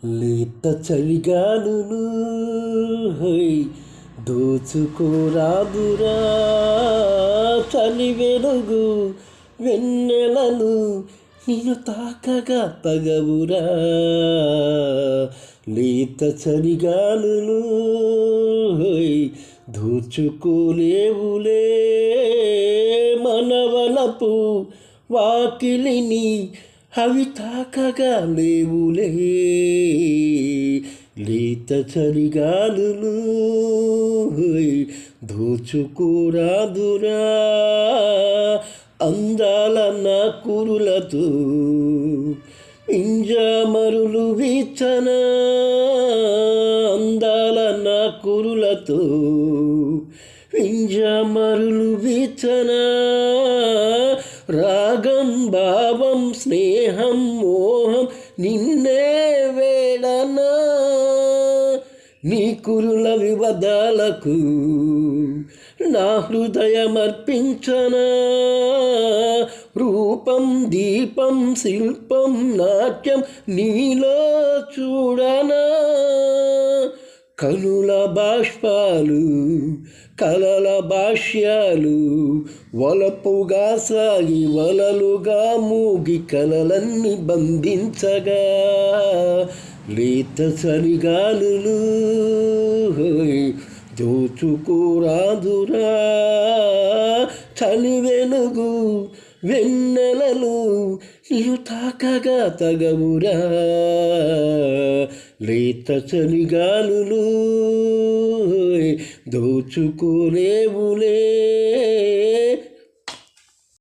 లేత చలిగాలులు దోచుకోరాదురా, చలి వెలుగు వెన్నెలలు నిన్ను తాకగా తగవురా. లేత చలిగాలులు దోచుకోలేవులే మనవలపు వాకిలిని, అవి తాకగా లేవులే. లేత చలిగాలులు దోచుకోరాదురా, అందాల నా కురులతో పింజామరులు వీచన, అందాల నా కురులతో పింజామరులు వీచన. రాగం భావం స్నేహం మోహం నిన్నే వేడనా, నీ కురుల వివదాలకు నా హృదయమర్పించనా. రూపం దీపం శిల్పం నాట్యం నీలో చూడనా. కనుల బాష్పాలు కలల భాష్యాలు వలపుగా సాగి వలలుగా మూగి కలలన్నీ బంధించగా. లేత చలిగాలులు దోచుకోరాదురా, చలి వెలుగు వెన్నెలలు నీవు తాకగా తగవురా. లేత చలిగాలులు దోచుకోలేవులే